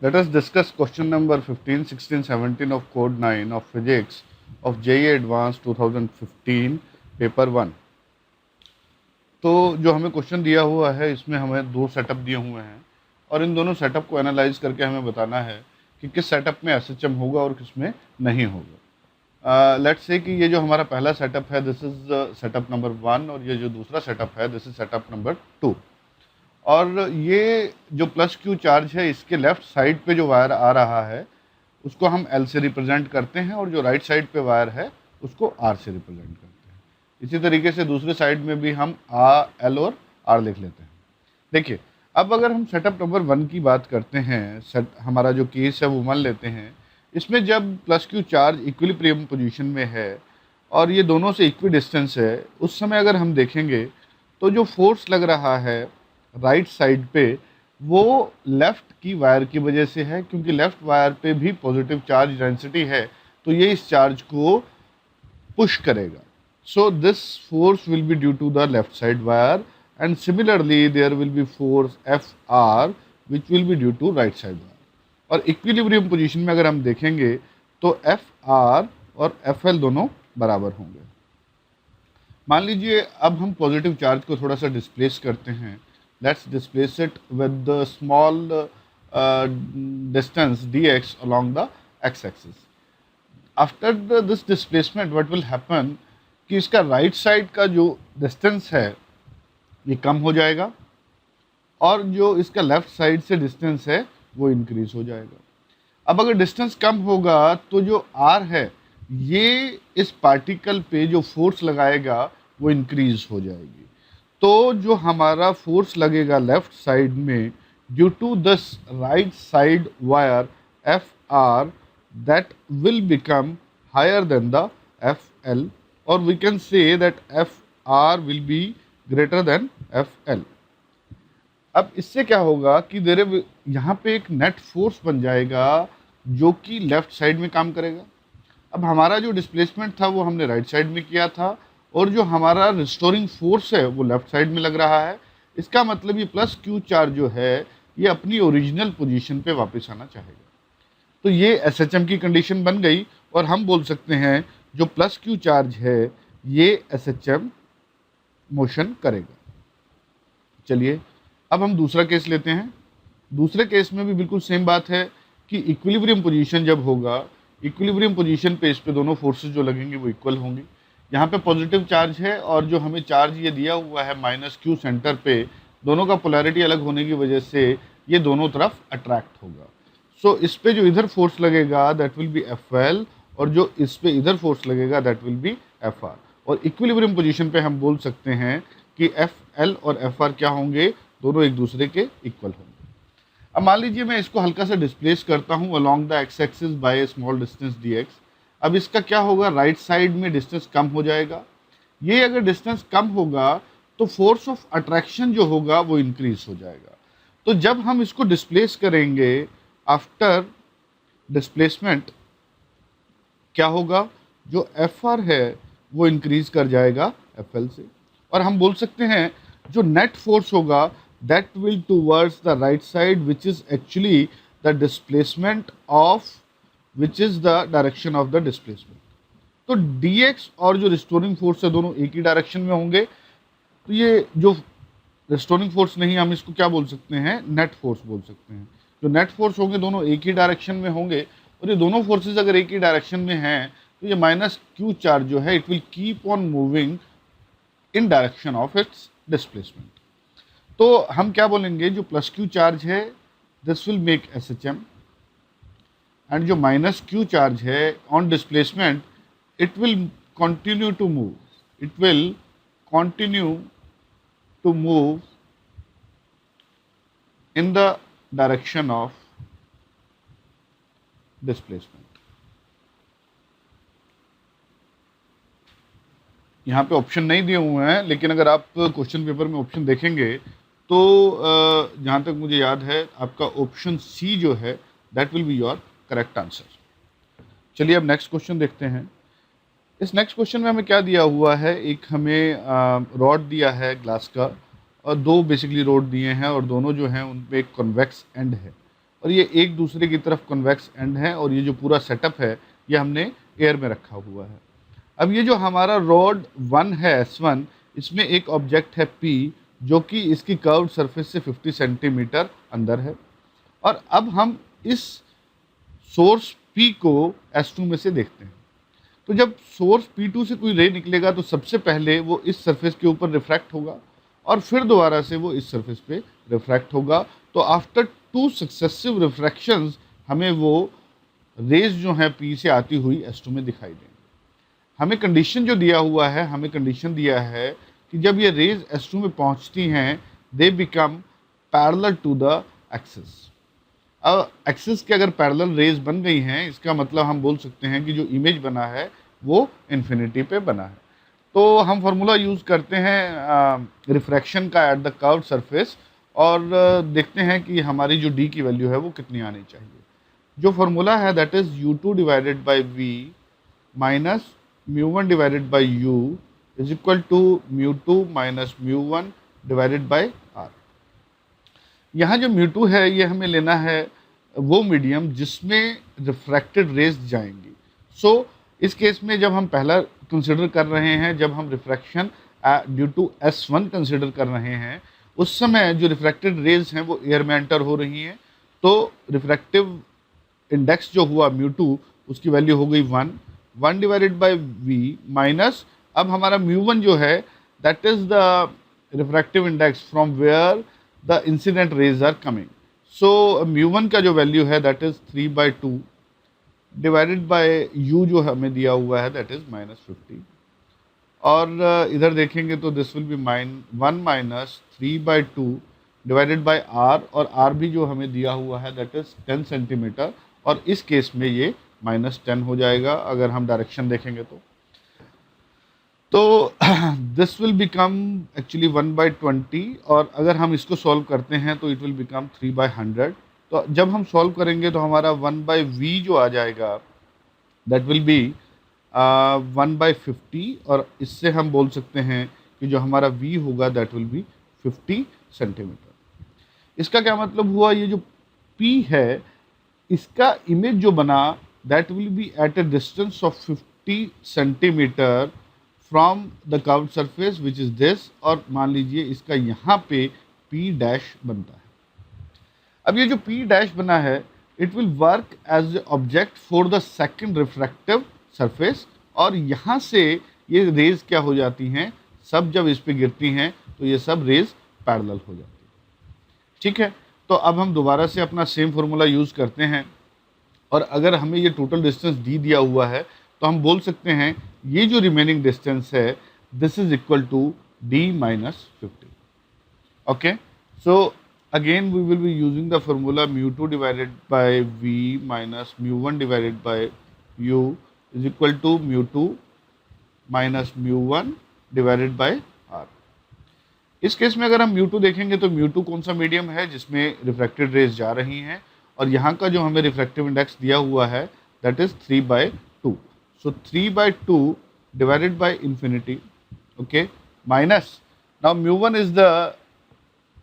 Let us discuss question number 15, 16, 17 of Code 9 of Physics of JEE Advanced 2015 paper 1। तो जो हमें question दिया हुआ है इसमें हमें दो सेटअप दिए हुए हैं और इन दोनों सेटअप को एनालाइज करके हमें बताना है कि किस सेटअप में एसएचएम होगा और किस में नहीं होगा। लेट्स से कि ये जो हमारा पहला सेटअप है दिस इज सेटअप नंबर 1 और ये जो दूसरा सेटअप है दिस इज सेटअप नंबर 2। और ये जो प्लस क्यू चार्ज है इसके लेफ्ट साइड पे जो वायर आ रहा है उसको हम एल से रिप्रेजेंट करते हैं और जो राइट साइड पे वायर है उसको आर से रिप्रेजेंट करते हैं। इसी तरीके से दूसरे साइड में भी हम एल और आर लिख लेते हैं। देखिए, अब अगर हम सेटअप नंबर 1 की बात करते हैं, हमारा जो केस है वो मान लेते हैं। इसमें जब plus Q charge equilibrium position में है और ये दोनों से इक्वी डिस्टेंस है, उस समय अगर हम देखेंगे तो जो फोर्स लग रहा है राइट साइड पे वो लेफ्ट की वायर की वजह से है, क्योंकि लेफ्ट वायर पे भी पॉजिटिव चार्ज डेंसिटी है तो ये इस चार्ज को पुश करेगा। So this force will be due to the left side wire and similarly there will be force F R which will be due to right side wire. और equilibrium position में अगर हम देखेंगे तो F R और F L दोनों बराबर होंगे। मान लीजिए अब हम पॉजिटिव चार्ज को थोड़ा सा डिस्प्लेस करते हैं। Let's displace it with the small distance dx along the x-axis. After this displacement, what will happen कि इसका राइट साइड का जो डिस्टेंस है ये कम हो जाएगा और जो इसका लेफ्ट साइड से डिस्टेंस है वो इंक्रीज हो जाएगा। अब अगर डिस्टेंस कम होगा तो जो r है ये इस पार्टिकल पे जो फोर्स लगाएगा वो इंक्रीज हो जाएगी। तो जो हमारा फोर्स लगेगा लेफ्ट साइड में due to this right side wire F R that will become higher than the F L और we can say that F R will be greater than F L. अब इससे क्या होगा कि देर यहाँ पे एक नेट फोर्स बन जाएगा जो कि लेफ्ट साइड में काम करेगा। अब हमारा जो डिस्प्लेसमेंट था वो हमने राइट साइड में किया था और जो हमारा रिस्टोरिंग फोर्स है वो लेफ्ट साइड में लग रहा है। इसका मतलब ये प्लस क्यू चार्ज जो है ये अपनी ओरिजिनल पोजीशन पे वापस आना चाहेगा। तो ये एसएचएम की कंडीशन बन गई और हम बोल सकते हैं जो प्लस क्यू चार्ज है ये एसएचएम मोशन करेगा। चलिए अब हम दूसरा केस लेते हैं। दूसरे केस में भी बिल्कुल सेम बात है कि इक्विलिब्रियम पोजीशन जब होगा, इक्विलिब्रियम पोजीशन पे इस पे दोनों फोर्सेस जो लगेंगे वो इक्वल होंगी। यहाँ पे पॉजिटिव चार्ज है और जो हमें चार्ज ये दिया हुआ है माइनस क्यू सेंटर पे, दोनों का पोलैरिटी अलग होने की वजह से ये दोनों तरफ अट्रैक्ट होगा। सो इस पे जो इधर फोर्स लगेगा that will B F L और जो इस पे इधर फोर्स लगेगा that will B F R. और इक्विलिब्रियम पोजीशन पे हम बोल सकते हैं कि एफ एल और एफ आर क्या होंगे, दोनों एक दूसरे के इक्वल होंगे। अब मान लीजिए मैं इसको हल्का सा डिस्प्लेस करता हूँ along the x axis by small distance D x. अब इसका क्या होगा, राइट साइड में डिस्टेंस कम हो जाएगा। ये अगर डिस्टेंस कम होगा तो फोर्स ऑफ अट्रैक्शन जो होगा वो इंक्रीज हो जाएगा। तो जब हम इसको डिस्प्लेस करेंगे आफ्टर डिस्प्लेसमेंट क्या होगा, जो एफ आर है वो इंक्रीज कर जाएगा एफ एल से। और हम बोल सकते हैं जो नेट फोर्स होगा that will towards the right side which is actually the displacement of which is the direction of the displacement. तो dx और जो रिस्टोरिंग फोर्स है दोनों एक ही डायरेक्शन में होंगे। तो ये जो रिस्टोरिंग फोर्स नहीं, हम इसको क्या बोल सकते हैं, नेट फोर्स बोल सकते हैं। जो नेट फोर्स होंगे दोनों एक ही डायरेक्शन में होंगे और ये दोनों फोर्सेस अगर एक ही डायरेक्शन में हैं तो ये माइनस क्यू चार्ज जो है it will keep on moving in direction of its displacement. तो हम क्या बोलेंगे, जो प्लस क्यू चार्ज है this will make S H M and जो माइनस क्यू चार्ज है on displacement it will continue to move, it will continue to move in the direction of displacement. यहाँ पे ऑप्शन नहीं दिए हुए हैं, लेकिन अगर आप क्वेश्चन पेपर में ऑप्शन देखेंगे तो जहाँ तक मुझे याद है आपका ऑप्शन सी जो है that will be your correct answer. चलिए अब नेक्स्ट क्वेश्चन देखते हैं। इस नेक्स्ट क्वेश्चन में हमें क्या दिया हुआ है, एक हमें रॉड दिया है ग्लास का और दो बेसिकली रॉड दिए हैं और दोनों जो हैं उन पे एक कॉन्वेक्स एंड है और ये एक दूसरे की तरफ कन्वेक्स एंड है, और ये जो पूरा सेटअप है ये हमने एयर में रखा हुआ है। अब ये जो हमारा रॉड 1 है S1, इसमें एक ऑब्जेक्ट है P जो कि इसकी कर्व्ड सरफेस से 50 सेंटीमीटर अंदर है, और अब हम इस सोर्स P को S2 में से देखते हैं। तो जब सोर्स P2 से कोई रे निकलेगा तो सबसे पहले वो इस सरफेस के ऊपर रिफ्रैक्ट होगा, और फिर दोबारा से वो इस सरफेस पे रिफ्रैक्ट होगा। तो आफ्टर 2 सक्सेसिव रिफ्रैक्शंस हमें वो रेज जो है P से आती हुई S2 में दिखाई देंगी। हमें कंडीशन जो दिया हुआ है, हमें कंडीशन दिया है कि जब ये रेज S2 में पहुंचती हैं, they become parallel to the axis. अब एक्सिस के अगर पैरेलल रेज बन गई हैं, इसका मतलब हम बोल सकते हैं कि जो इमेज बना है वो इन्फिनिटी पे बना है। तो हम फार्मूला यूज़ करते हैं रिफ्रैक्शन का एट द कर्व्ड सरफेस, और देखते हैं कि हमारी जो डी की वैल्यू है वो कितनी आनी चाहिए। जो फार्मूला है that is U2 divided by V minus μ1 divided by U is equal to μ2 minus μ1 divided by R। यहाँ जो μ2 है ये हमें लेना है वो मीडियम जिसमें रिफ्रैक्टेड रेज जाएंगी। सो इस केस में जब हम पहला कंसिडर कर रहे हैं, जब हम refraction due to S1 consider कर रहे हैं, उस समय जो रिफ्रैक्टेड रेज हैं वो एयर में एंटर हो रही हैं। तो रिफ्रैक्टिव इंडेक्स जो हुआ μ2 उसकी वैल्यू हो गई 1 डिवाइडेड बाई V माइनस, अब हमारा μ1 जो है that is the refractive index from where the incident rays are coming. So μ1 का जो वैल्यू है that is 3/2 divided by U जो हमें दिया हुआ है दैट इज -50, और इधर देखेंगे तो this will be 1 minus 3/2 divided by R, और R भी जो हमें दिया हुआ है दैट इज 10 सेंटीमीटर, और इस केस में ये -10 हो जाएगा अगर हम डायरेक्शन देखेंगे तो दिस विल बिकम एक्चुअली 1/20, और अगर हम इसको सॉल्व करते हैं तो इट विल बिकम 3/100। तो जब हम सॉल्व करेंगे तो हमारा 1/V जो आ जाएगा दैट विल बी 1/50, और इससे हम बोल सकते हैं कि जो हमारा V होगा दैट विल बी 50 सेंटीमीटर। इसका क्या मतलब हुआ, ये जो P है इसका इमेज जो बना that will B at a distance of 50 centimetre from the curved surface which is this, और मान लीजिए इसका यहाँ पे P डैश बनता है। अब ये जो P डैश बना है it will work as a object for the second refractive surface, और यहाँ से ये रेज क्या हो जाती हैं, सब जब इस पे गिरती हैं तो ये सब रेज पैरेलल हो जाती है। ठीक है, तो अब हम दोबारा से अपना सेम फार्मूला यूज़ करते हैं, और अगर हमें ये टोटल डिस्टेंस डी दिया हुआ है तो हम बोल सकते हैं ये जो रिमेनिंग डिस्टेंस है this is equal to D minus 50। Okay, so again we will be using the formula μ2 divided by V minus μ1 divided by U is equal to μ2 minus μ1 divided by R। इस case में अगर हम μ2 देखेंगे तो μ2 कौन सा medium है जिसमें रिफ्रैक्टेड रेज जा रही हैं, और यहाँ का जो हमें रिफ्रैक्टिव इंडेक्स दिया हुआ है that is 3/2। So 3/2 divided by infinity, okay, minus now μ1 is the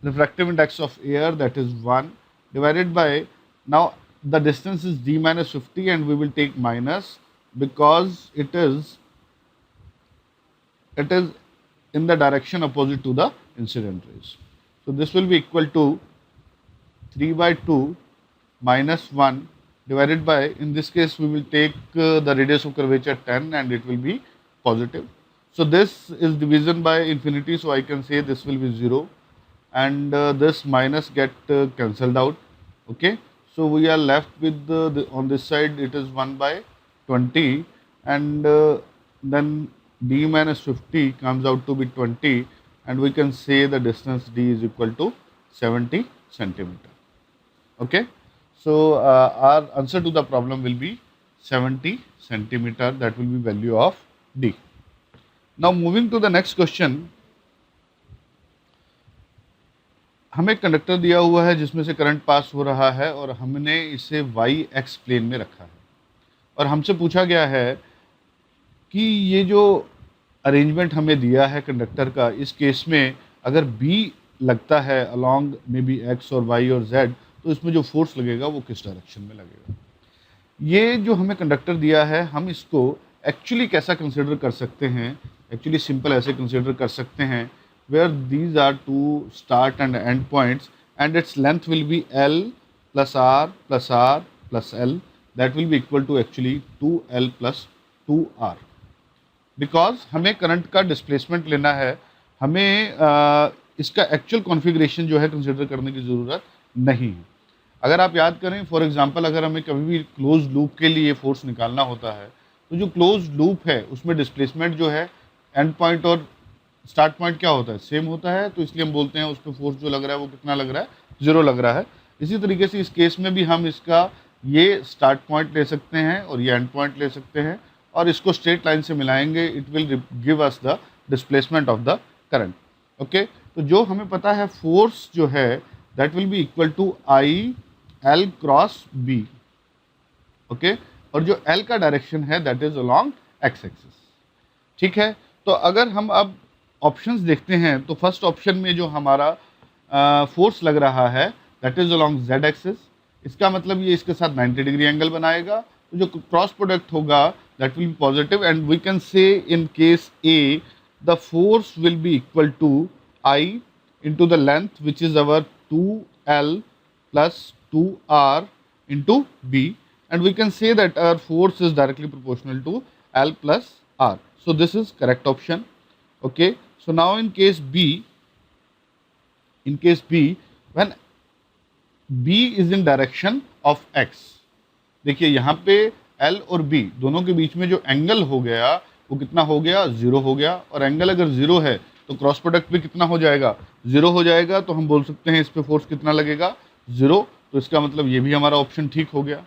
refractive index of air that is 1 divided by, now the distance is D minus 50 and we will take minus because it is in the direction opposite to the incident rays. So this will be equal to 3/2 minus 1 divided by, in this case we will take the radius of curvature 10 and it will be positive. So this is division by infinity, so I can say this will be 0, and this minus get cancelled out. Okay, so we are left with on this side it is 1/20, and then D minus 50 comes out to be 20, and we can say the distance D is equal to 70 centimeter. Okay, so our answer to the problem will be 70 centimeter, that will be value of D. Now moving to the next question, हमें एक conductor दिया हुआ है जिसमें से current pass हो रहा है और हमने इसे y-x प्लेन में रखा है, और हमसे पूछा गया है कि ये जो अरेंजमेंट हमें दिया है कंडक्टर का, इस केस में अगर B लगता है अलॉन्ग मे बी x और y और z, तो इसमें जो फोर्स लगेगा वो किस डायरेक्शन में लगेगा। ये जो हमें कंडक्टर दिया है, हम इसको एक्चुअली कैसा कंसिडर कर सकते हैं, एक्चुअली सिंपल ऐसे कंसिडर कर सकते हैं, where these are two start and end points and its length will be L plus R plus R plus L, that will be equal to actually 2L plus 2R। Because हमें current का displacement लेना है, हमें इसका actual configuration जो है consider करने की ज़रूरत नहीं है। अगर आप याद करें, फॉर एग्जांपल अगर हमें कभी भी क्लोज लूप के लिए फोर्स निकालना होता है, तो जो क्लोज लूप है उसमें डिस्प्लेसमेंट जो है एंड पॉइंट और स्टार्ट पॉइंट क्या होता है, सेम होता है, तो इसलिए हम बोलते हैं उस पर फोर्स जो लग रहा है वो कितना लग रहा है, 0 लग रहा है। इसी तरीके से इस केस में भी हम इसका ये स्टार्ट पॉइंट ले सकते हैं और ये एंड पॉइंट ले सकते हैं, और इसको स्ट्रेट लाइन से मिलाएंगे, it will give us the displacement of the current. Okay, तो जो हमें पता है फोर्स जो है that will be equal to I L cross B. Okay, और जो एल का डायरेक्शन है that is along X axis. ठीक है, तो अगर हम अब ऑप्शंस देखते हैं, तो फर्स्ट ऑप्शन में जो हमारा फोर्स लग रहा है that is along Z axis, इसका मतलब ये इसके साथ 90 डिग्री एंगल बनाएगा, तो जो क्रॉस प्रोडक्ट होगा that will be positive, and we can say in case A the force will be equal to I into the length which is our 2L plus 2R into B, and we can say that our force is directly proportional to L plus R. So this is correct option. Okay, so now in case B, when B is in direction of X, देखिए यहाँ पे L और B दोनों के बीच में जो angle हो गया वो कितना हो गया, 0 हो गया, और एंगल अगर 0 है तो क्रॉस प्रोडक्ट भी कितना हो जाएगा, 0 हो जाएगा, तो हम बोल सकते हैं इस पे फोर्स कितना लगेगा, 0। तो इसका मतलब ये भी हमारा ऑप्शन ठीक हो गया।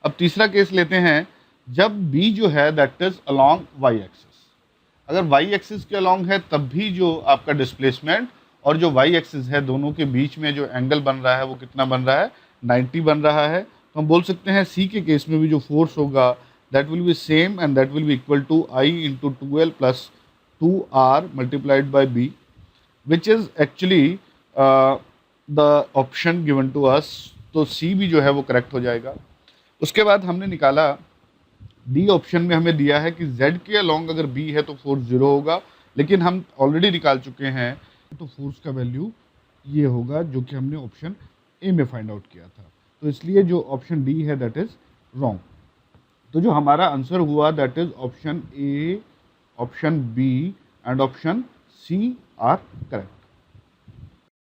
अब तीसरा केस लेते हैं, जब B जो है that is along y axis, अगर y एक्सिस के अलोंग है तब भी जो आपका डिस्प्लेसमेंट और जो y एक्सिस है दोनों के बीच में जो एंगल बन रहा है वो कितना बन रहा है, 90 बन रहा है। तो हम बोल सकते हैं C के केस में भी जो फोर्स होगा that will be same and that will be equal to I into 2L plus 2R multiplied by B, which is actually the option given to us. तो C भी जो है वो करेक्ट हो जाएगा। उसके बाद हमने निकाला D ऑप्शन में हमें दिया है कि Z के अलोंग अगर B है तो फोर्स 0 होगा, लेकिन हम ऑलरेडी निकाल चुके हैं तो फोर्स का वैल्यू ये होगा जो कि हमने ऑप्शन ए में फाइंड आउट किया था, तो इसलिए जो ऑप्शन डी है दैट इज रॉन्ग। तो जो हमारा आंसर हुआ that is option A, option B and option C are correct.